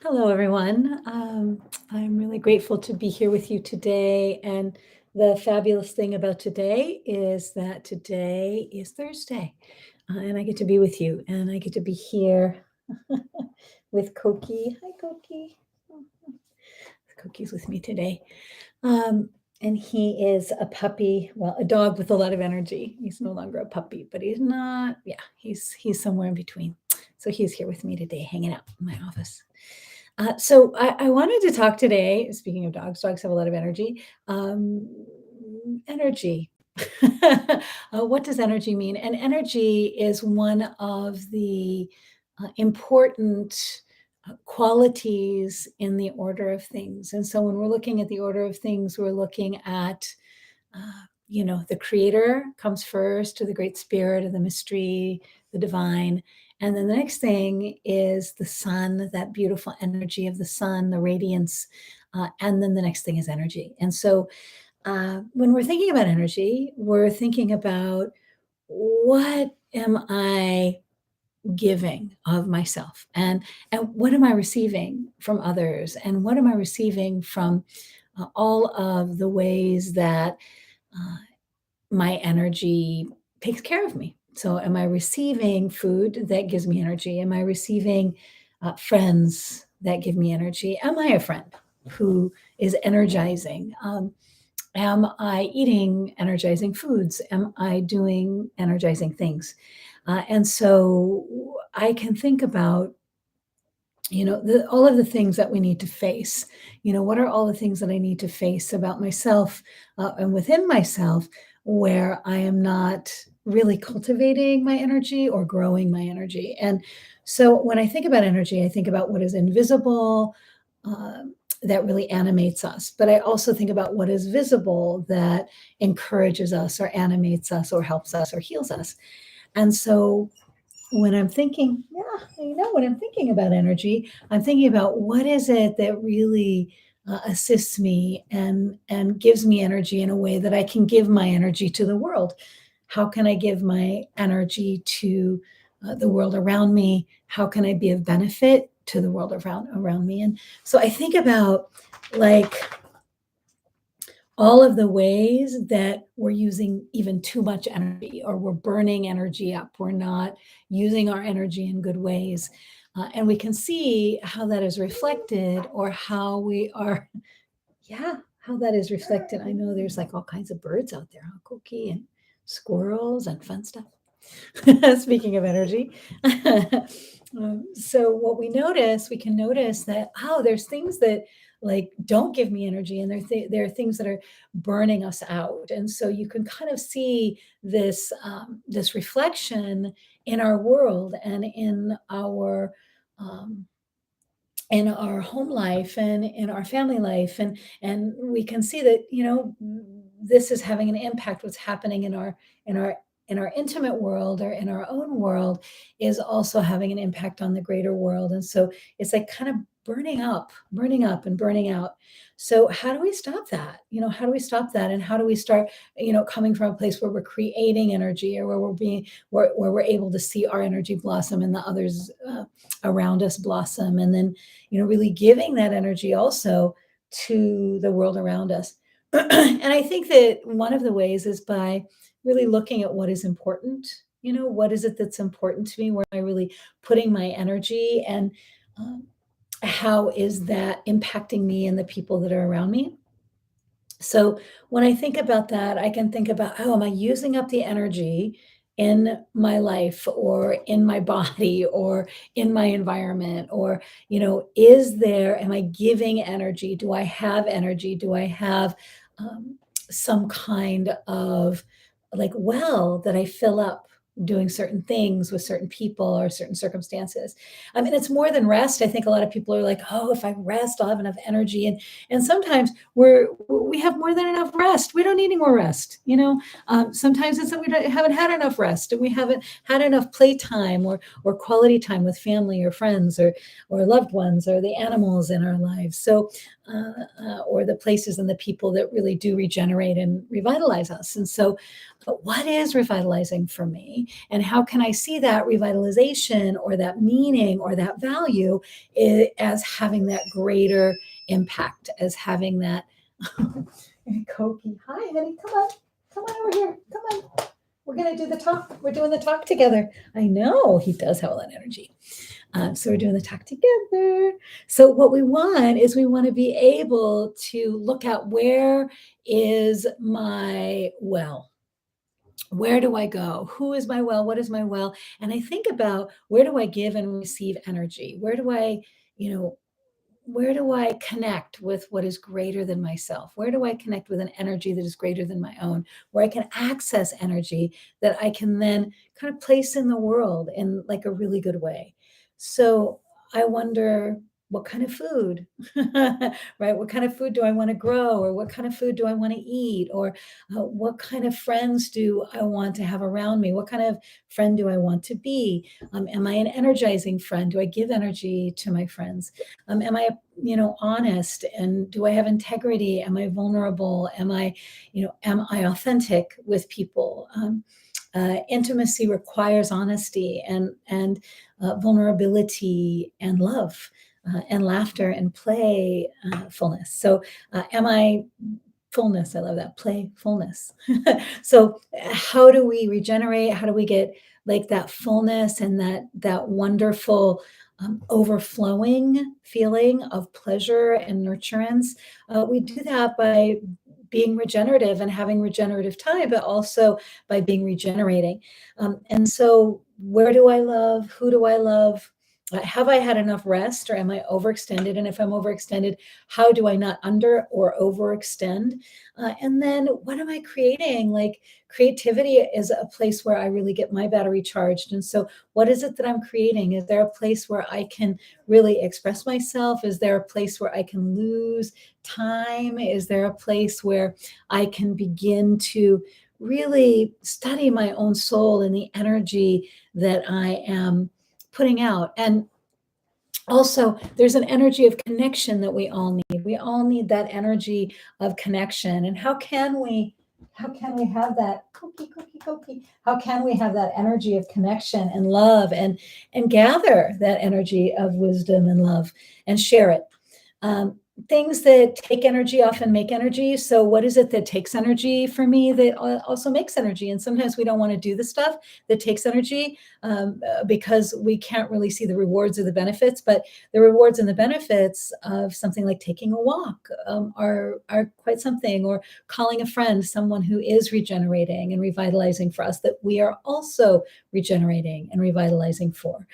Hello, everyone. I'm really grateful to be here with you today. And the fabulous thing about today is that today is Thursday, and I get to be with you, and I get to be here with Koki. Hi, Koki. Koki's with me today. Um, and he is a puppy, well, a dog with a lot of energy. He's no longer a puppy, but he's not, yeah, he's somewhere in between. So he's here with me today, hanging out in my office. So I wanted to talk today, speaking of dogs have a lot of energy. Energy. What does energy mean? And energy is one of the important qualities in the order of things. And so when we're looking at the order of things, we're looking at the creator comes first, to the great spirit of the mystery, the divine. And then the next thing is the sun, that beautiful energy of the sun, the radiance. And then the next thing is energy. And so when we're thinking about energy, we're thinking about what am I giving of myself, and what am I receiving from others, and what am I receiving from all of the ways that uh, my energy takes care of me. So, am I receiving food that gives me energy? Am I receiving friends that give me energy? Am I a friend who is energizing? Am I eating energizing foods? Am I doing energizing things? And so I can think about all of the things that we need to face. What are all the things that I need to face about myself, and within myself, where I am not really cultivating my energy or growing my energy? And so when I think about energy, I think about what is invisible, that really animates us, but I also think about what is visible that encourages us or animates us or helps us or heals us. And so when I'm thinking, when I'm thinking about energy, I'm thinking about what is it that really assists me and gives me energy in a way that I can give my energy to the world. How can I give my energy to the world around me? How can I be of benefit to the world around me? And so I think about, like, all of the ways that we're using even too much energy, or we're burning energy up. We're not using our energy in good ways. And we can see how that is reflected, or how we are, yeah, how that is reflected. I know there's like all kinds of birds out there, huh, Cookie, and squirrels and fun stuff. Speaking of energy. So what we can notice that, oh, there's things that, like, don't give me energy, and there are things that are burning us out. And so you can kind of see this reflection in our world and um, in our home life and in our family life, and we can see that, this is having an impact. What's happening in our in our intimate world, or in our own world, is also having an impact on the greater world. And so it's like kind of burning up and burning out. So how do we stop that? How do we stop that, and how do we start, coming from a place where we're creating energy, or where we're able to see our energy blossom and the others around us blossom, and then, really giving that energy also to the world around us. And I think that one of the ways is by really looking at what is important. What is it that's important to me? Where am I really putting my energy? And um, how is that impacting me and the people that are around me? So when I think about that, I can think about, oh, am I using up the energy in my life, or in my body, or in my environment? Or, am I giving energy? Do I have energy? Do I have um, some kind of, like, well, that I fill up doing certain things with certain people or certain circumstances? I mean, it's more than rest. I think a lot of people are like, oh, if I rest, I'll have enough energy. And sometimes we have more than enough rest. We don't need any more rest. Sometimes it's that haven't had enough rest, and we haven't had enough playtime, or quality time with family or friends, or loved ones, or the animals in our lives. So or the places and the people that really do regenerate and revitalize us. And so, what is revitalizing for me? And how can I see that revitalization or that meaning or that value as having that greater impact, as having that. Koki, hi, honey, come on over here, come on. We're going to do the talk. We're doing the talk together. I know he does have all that energy. So we're doing the talk together. So what we want is we want to be able to look at where is my well? Where do I go? Who is my well? What is my well? And I think about where do I give and receive energy? Where do I, you know, where do I connect with what is greater than myself? Where do I connect with an energy that is greater than my own? Where I can access energy that I can then kind of place in the world in like a really good way. So I wonder what kind of food, right? What kind of food do I want to grow? Or what kind of food do I want to eat? Or what kind of friends do I want to have around me? What kind of friend do I want to be? Am I an energizing friend? Do I give energy to my friends? Am I, honest? And do I have integrity? Am I vulnerable? Am I authentic with people? Intimacy requires honesty and vulnerability and love and laughter and playfulness. So, am I fullness? I love that playfulness. So, how do we regenerate? How do we get like that fullness and that wonderful overflowing feeling of pleasure and nurturance? We do that by being regenerative and having regenerative time, but also by being regenerating. And so, where do I love? Who do I love? Have I had enough rest or am I overextended? And if I'm overextended, how do I not under or overextend? And then what am I creating? Like creativity is a place where I really get my battery charged. And so, what is it that I'm creating? Is there a place where I can really express myself? Is there a place where I can lose time? Is there a place where I can begin to really study my own soul and the energy that I am putting out? And also, there's an energy of connection that we all need. We all need that energy of connection. And how can we have that cookie? How can we have that energy of connection and love and gather that energy of wisdom and love and share it? Um, Things that take energy often make energy. So, what is it that takes energy for me that also makes energy? And sometimes we don't want to do the stuff that takes energy because we can't really see the rewards or the benefits. But the rewards and the benefits of something like taking a walk are quite something, or calling a friend, someone who is regenerating and revitalizing for us, that we are also regenerating and revitalizing for.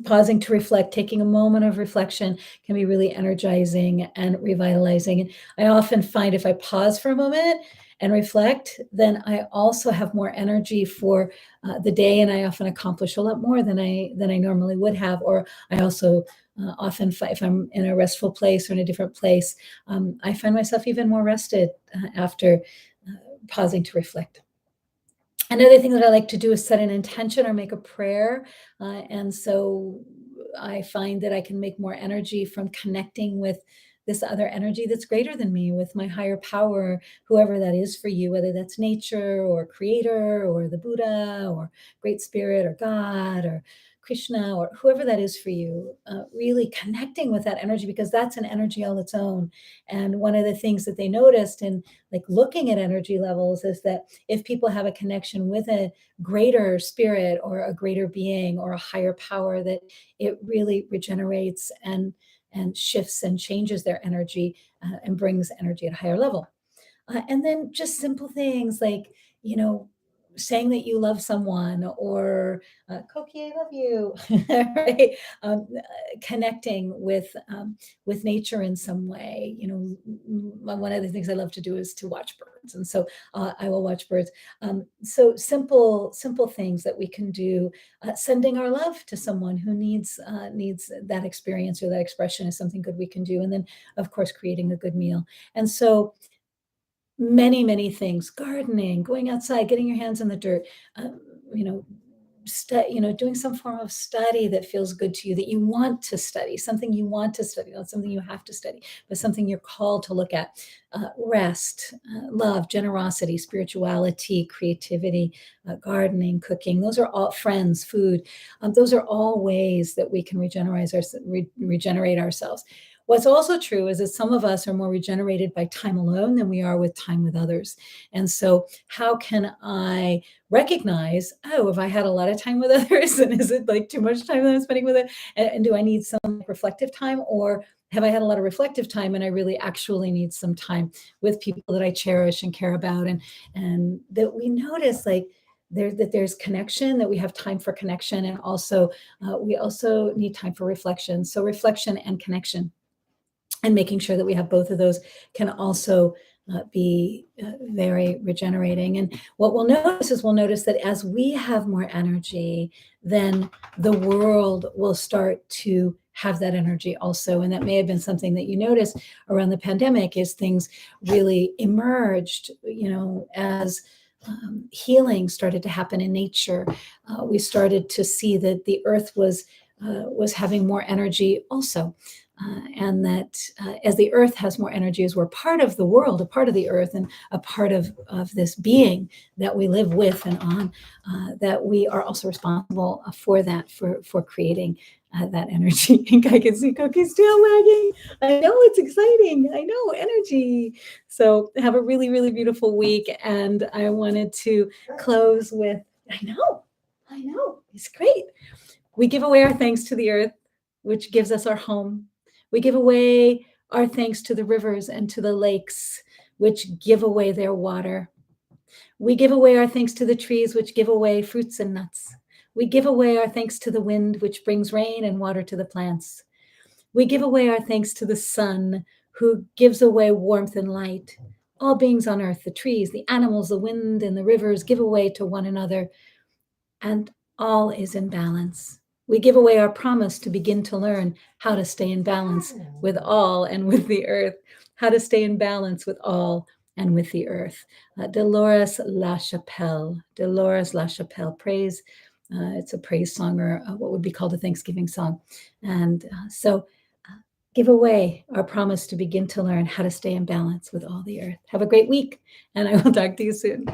Pausing to reflect, taking a moment of reflection can be really energizing and revitalizing. And I often find if I pause for a moment and reflect, then I also have more energy for the day, and I often accomplish a lot more than I normally would have. Or I also often, if I'm in a restful place or in a different place, I find myself even more rested after pausing to reflect. Another thing that I like to do is set an intention or make a prayer. And so I find that I can make more energy from connecting with this other energy that's greater than me, with my higher power, whoever that is for you, whether that's nature or creator or the Buddha or Great Spirit or God or Krishna or whoever that is for you, really connecting with that energy, because that's an energy all its own. And one of the things that they noticed in like looking at energy levels is that if people have a connection with a greater spirit or a greater being or a higher power, that it really regenerates and shifts and changes their energy and brings energy at a higher level. And then just simple things like, you know, saying that you love someone, or Koki, I love you, right? Connecting with nature in some way. One of the things I love to do is to watch birds, and so I will watch birds. So simple things that we can do. Sending our love to someone who needs that experience or that expression is something good we can do. And then, of course, creating a good meal. And so many things, gardening, going outside, getting your hands in the dirt, uh, you know doing some form of study that feels good to you, that you want to study, something you want to study, not something you have to study, but something you're called to look at. Rest, love, generosity, spirituality, creativity, gardening, cooking. Those are all friends, food. Those are all ways that we can regenerate ourselves. What's also true is that some of us are more regenerated by time alone than we are with time with others. And so, how can I recognize, oh, have I had a lot of time with others? And is it like too much time that I'm spending with it? And do I need some reflective time? Or have I had a lot of reflective time and I really actually need some time with people that I cherish and care about? And that we notice like that there's connection, that we have time for connection, and also we also need time for reflection. So reflection and connection, and making sure that we have both of those, can also be very regenerating. And what we'll notice that as we have more energy, then the world will start to have that energy also. And that may have been something that you noticed around the pandemic, is things really emerged, as healing started to happen in nature. We started to see that the earth was having more energy also. And that as the earth has more energy, as we're part of the world, a part of the earth, and a part of this being that we live with and on, that we are also responsible for that, for creating that energy. And I can see Cookie's tail wagging. I know, it's exciting. I know, energy. So have a really, really beautiful week. And I wanted to close with, I know, it's great. We give away our thanks to the earth, which gives us our home. We give away our thanks to the rivers and to the lakes, which give away their water. We give away our thanks to the trees, which give away fruits and nuts. We give away our thanks to the wind, which brings rain and water to the plants. We give away our thanks to the sun, who gives away warmth and light. All beings on earth, the trees, the animals, the wind, and the rivers, give away to one another, and all is in balance. We give away our promise to begin to learn how to stay in balance with all and with the earth, how to stay in balance with all and with the earth. Dolores LaChapelle, praise. It's a praise song, or what would be called a Thanksgiving song. And so give away our promise to begin to learn how to stay in balance with all the earth. Have a great week, and I will talk to you soon.